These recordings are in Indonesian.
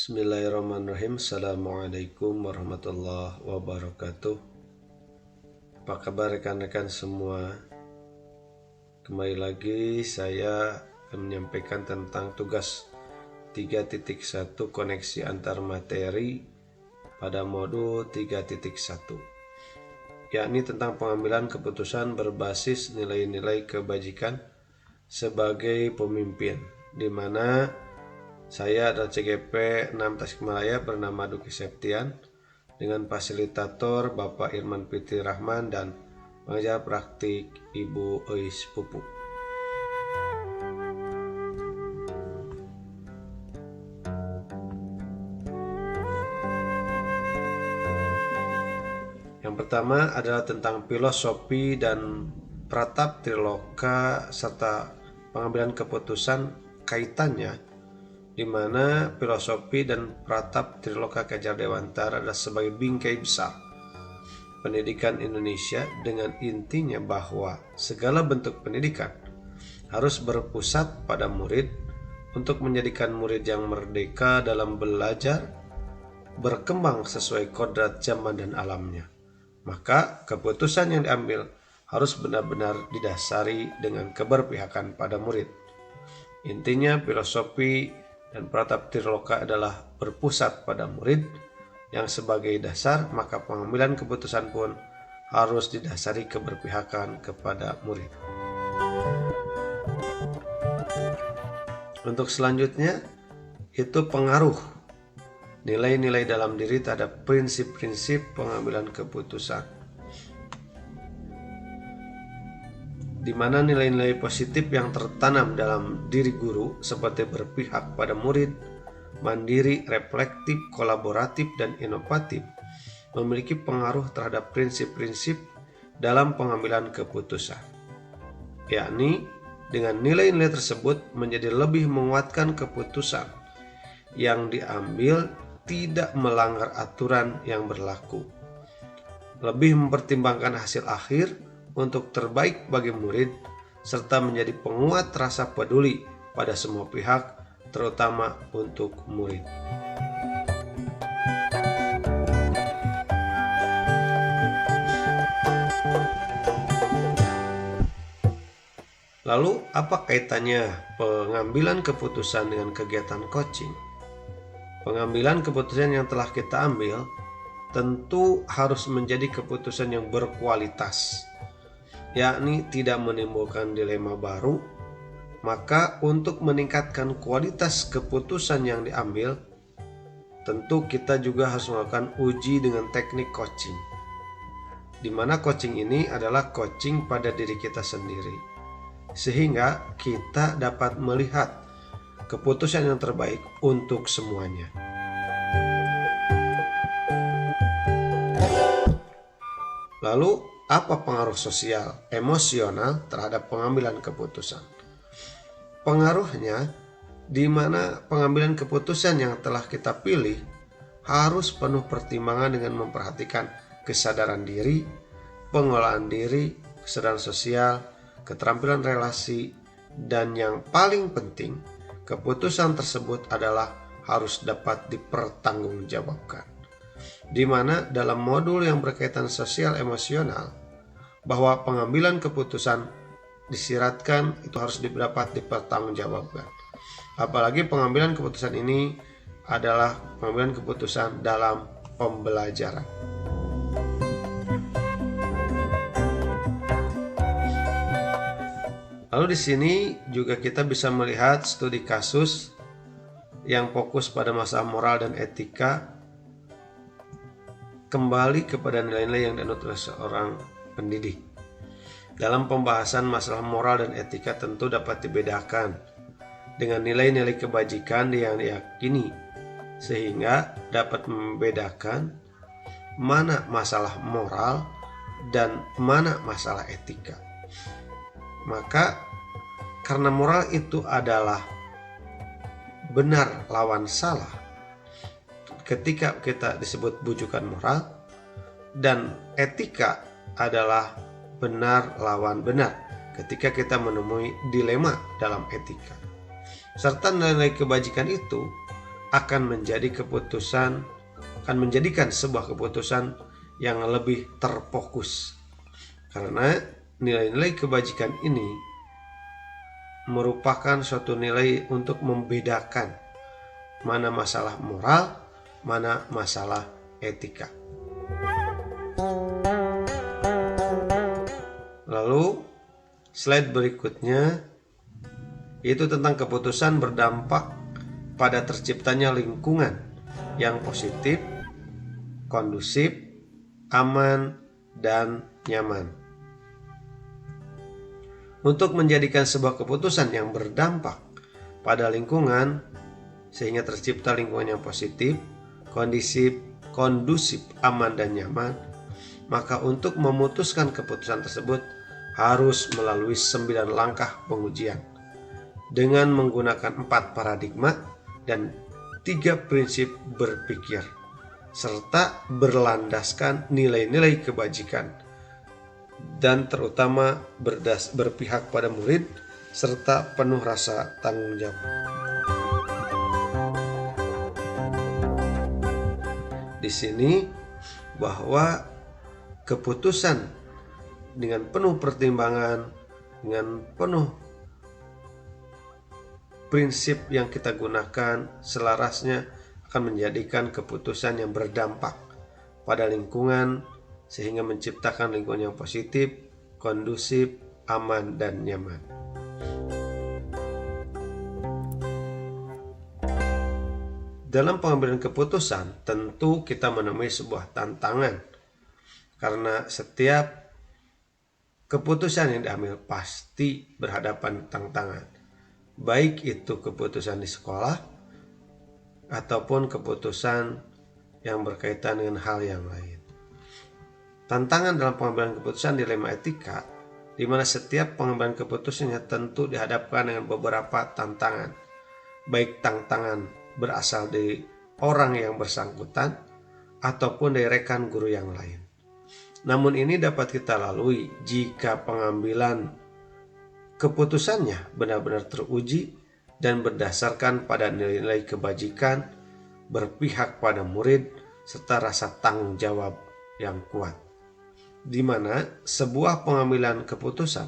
Bismillahirrahmanirrahim. Assalamualaikum warahmatullahi wabarakatuh. Apa kabar rekan-rekan semua? Kembali lagi saya akan menyampaikan tentang tugas 3.1 koneksi antar materi pada modul 3.1, yakni tentang pengambilan keputusan berbasis nilai-nilai kebajikan sebagai pemimpin, di mana saya adalah CGP 6 Tasikmalaya bernama Duki Septian dengan fasilitator Bapak Irman Fitri Rahman dan pengajar praktik Ibu Eis Pupuk. Yang pertama adalah tentang filosofi dan pratap triloka serta pengambilan keputusan kaitannya, di mana filosofi dan pratap Triloka Kejar Dewantara adalah sebagai bingkai besar pendidikan Indonesia, dengan intinya bahwa segala bentuk pendidikan harus berpusat pada murid untuk menjadikan murid yang merdeka dalam belajar, berkembang sesuai kodrat zaman dan alamnya. Maka keputusan yang diambil harus benar-benar didasari dengan keberpihakan pada murid. Intinya filosofi dan pratap Triloka adalah berpusat pada murid yang sebagai dasar, maka pengambilan keputusan pun harus didasari keberpihakan kepada murid. Untuk selanjutnya itu pengaruh nilai-nilai dalam diri terhadap prinsip-prinsip pengambilan keputusan, di mana nilai-nilai positif yang tertanam dalam diri guru seperti berpihak pada murid, mandiri, reflektif, kolaboratif, dan inovatif memiliki pengaruh terhadap prinsip-prinsip dalam pengambilan keputusan, yakni dengan nilai-nilai tersebut menjadi lebih menguatkan keputusan yang diambil tidak melanggar aturan yang berlaku, lebih mempertimbangkan hasil akhir untuk terbaik bagi murid, serta menjadi penguat rasa peduli pada semua pihak, terutama untuk murid. Lalu, apa kaitannya pengambilan keputusan dengan kegiatan coaching? Pengambilan keputusan yang telah kita ambil tentu harus menjadi keputusan yang berkualitas, yakni tidak menimbulkan dilema baru. Maka untuk meningkatkan kualitas keputusan yang diambil, tentu kita juga harus melakukan uji dengan teknik coaching, di mana coaching ini adalah coaching pada diri kita sendiri, sehingga kita dapat melihat keputusan yang terbaik untuk semuanya. Lalu, apa pengaruh sosial emosional terhadap pengambilan keputusan? Pengaruhnya di mana pengambilan keputusan yang telah kita pilih harus penuh pertimbangan dengan memperhatikan kesadaran diri, pengelolaan diri, kesadaran sosial, keterampilan relasi, dan yang paling penting, keputusan tersebut adalah harus dapat dipertanggungjawabkan. Di mana dalam modul yang berkaitan sosial emosional, bahwa pengambilan keputusan disiratkan itu harus dapat dipertanggungjawabkan. Apalagi pengambilan keputusan ini adalah pengambilan keputusan dalam pembelajaran. Lalu di sini juga kita bisa melihat studi kasus yang fokus pada masalah moral dan etika, kembali kepada nilai-nilai yang dianut oleh seorang pendidik. Dalam pembahasan masalah moral dan etika tentu dapat dibedakan dengan nilai-nilai kebajikan yang diyakini, sehingga dapat membedakan mana masalah moral dan mana masalah etika. Maka karena moral itu adalah benar lawan salah ketika kita disebut bujukan moral, dan etika adalah benar lawan benar ketika kita menemui dilema dalam etika. Serta nilai-nilai kebajikan itu akan menjadikan sebuah keputusan yang lebih terfokus. Karena nilai-nilai kebajikan ini merupakan suatu nilai untuk membedakan mana masalah moral, mana masalah etika. Lalu slide berikutnya itu tentang keputusan berdampak pada terciptanya lingkungan yang positif, kondusif, aman, dan nyaman. Untuk menjadikan sebuah keputusan yang berdampak pada lingkungan sehingga tercipta lingkungan yang positif, kondusif, aman, dan nyaman, maka untuk memutuskan keputusan tersebut harus melalui 9 langkah pengujian dengan menggunakan 4 paradigma dan 3 prinsip berpikir serta berlandaskan nilai-nilai kebajikan dan terutama berpihak pada murid serta penuh rasa tanggung jawab. Di sini bahwa keputusan dengan penuh pertimbangan, dengan penuh prinsip yang kita gunakan selarasnya akan menjadikan keputusan yang berdampak pada lingkungan sehingga menciptakan lingkungan yang positif, kondusif, aman, dan nyaman. Dalam pengambilan keputusan tentu kita menemui sebuah tantangan karena setiap keputusan yang diambil pasti berhadapan tantangan, baik itu keputusan di sekolah ataupun keputusan yang berkaitan dengan hal yang lain. Tantangan dalam pengambilan keputusan dilema etika, di mana setiap pengambilan keputusannya tentu dihadapkan dengan beberapa tantangan, baik tantangan berasal dari orang yang bersangkutan ataupun dari rekan guru yang lain. Namun ini dapat kita lalui jika pengambilan keputusannya benar-benar teruji dan berdasarkan pada nilai-nilai kebajikan, berpihak pada murid, serta rasa tanggung jawab yang kuat. Di mana sebuah pengambilan keputusan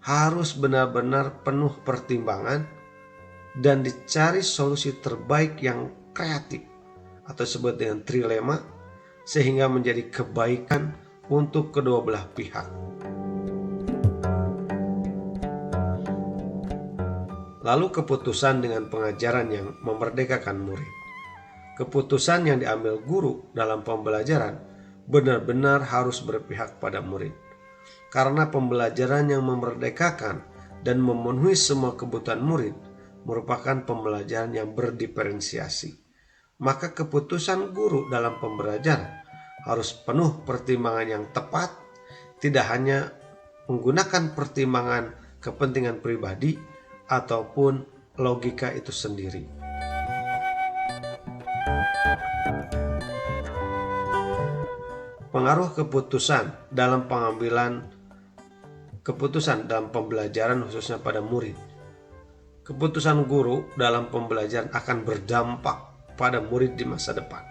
harus benar-benar penuh pertimbangan dan dicari solusi terbaik yang kreatif atau disebut dengan trilema sehingga menjadi kebaikan untuk kedua belah pihak. Lalu keputusan dengan pengajaran yang memerdekakan murid. Keputusan yang diambil guru dalam pembelajaran benar-benar harus berpihak pada murid. Karena pembelajaran yang memerdekakan dan memenuhi semua kebutuhan murid merupakan pembelajaran yang berdiferensiasi. Maka keputusan guru dalam pembelajaran harus penuh pertimbangan yang tepat, tidak hanya menggunakan pertimbangan kepentingan pribadi ataupun logika itu sendiri. Pengaruh keputusan dalam pengambilan keputusan dalam pembelajaran khususnya pada murid. Keputusan guru dalam pembelajaran akan berdampak pada murid di masa depan.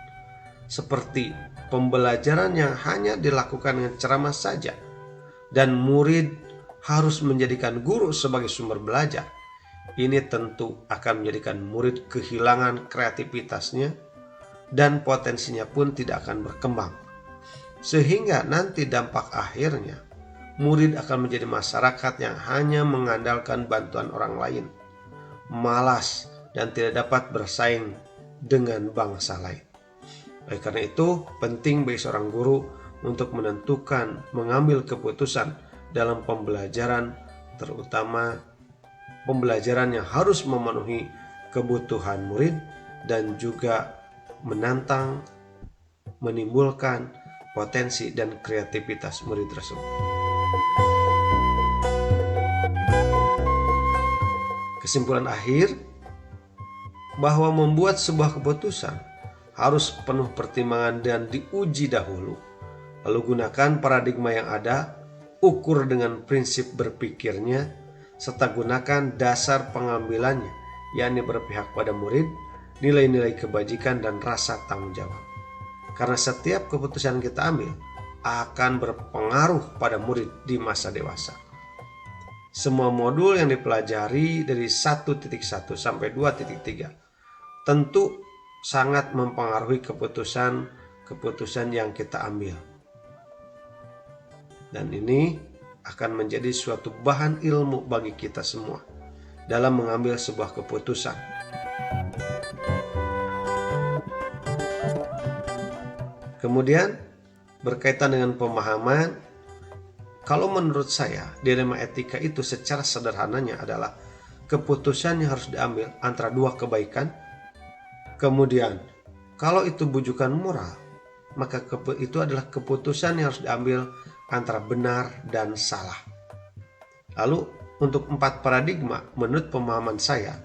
Seperti pembelajaran yang hanya dilakukan dengan ceramah saja dan murid harus menjadikan guru sebagai sumber belajar. Ini tentu akan menjadikan murid kehilangan kreativitasnya dan potensinya pun tidak akan berkembang. Sehingga nanti dampak akhirnya murid akan menjadi masyarakat yang hanya mengandalkan bantuan orang lain, malas dan tidak dapat bersaing dengan bangsa lain. Oleh karena itu penting bagi seorang guru untuk menentukan mengambil keputusan dalam pembelajaran, terutama pembelajaran yang harus memenuhi kebutuhan murid dan juga menantang, menimbulkan potensi dan kreativitas murid tersebut. Kesimpulan akhir bahwa membuat sebuah keputusan harus penuh pertimbangan dan diuji dahulu. Lalu gunakan paradigma yang ada, ukur dengan prinsip berpikirnya, serta gunakan dasar pengambilannya, yakni berpihak pada murid nilai-nilai kebajikan dan rasa tanggung jawab. Karena setiap keputusan yang kita ambil akan berpengaruh pada murid di masa dewasa. Semua modul yang dipelajari dari 1.1 sampai 2.3 tentu sangat mempengaruhi keputusan yang kita ambil. Dan ini akan menjadi suatu bahan ilmu bagi kita semua dalam mengambil sebuah keputusan. Kemudian berkaitan dengan pemahaman, kalau menurut saya dilema etika itu secara sederhananya adalah keputusan yang harus diambil antara dua kebaikan. Kemudian kalau itu bujukan moral, maka itu adalah keputusan yang harus diambil antara benar dan salah. Lalu untuk 4 paradigma menurut pemahaman saya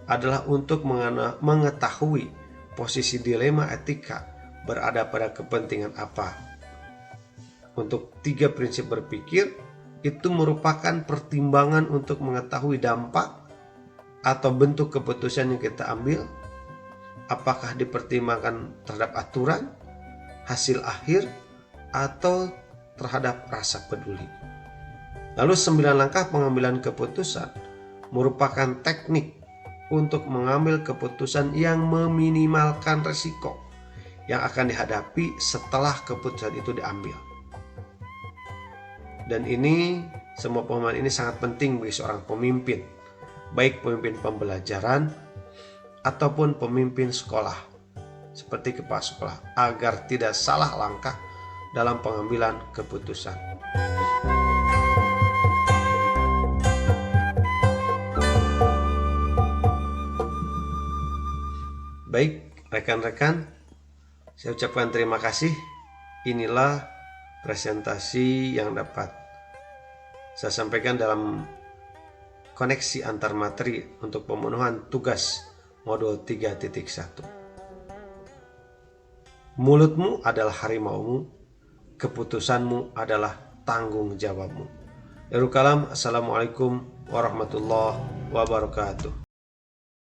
adalah untuk mengetahui posisi dilema etika berada pada kepentingan apa. Untuk 3 prinsip berpikir itu merupakan pertimbangan untuk mengetahui dampak atau bentuk keputusan yang kita ambil. Apakah dipertimbangkan terhadap aturan, hasil akhir, atau terhadap rasa peduli. Lalu 9 langkah pengambilan keputusan merupakan teknik untuk mengambil keputusan yang meminimalkan risiko yang akan dihadapi setelah keputusan itu diambil. Dan ini, semua pemahaman ini sangat penting bagi seorang pemimpin, baik pemimpin pembelajaran ataupun pemimpin sekolah, seperti kepala sekolah, agar tidak salah langkah dalam pengambilan keputusan. Baik, rekan-rekan, saya ucapkan terima kasih. Inilah presentasi yang dapat saya sampaikan dalam koneksi antar materi untuk pemenuhan tugas modul 3.1. Mulutmu adalah harimaumu, keputusanmu adalah tanggung jawabmu. Assalamualaikum warahmatullahi wabarakatuh.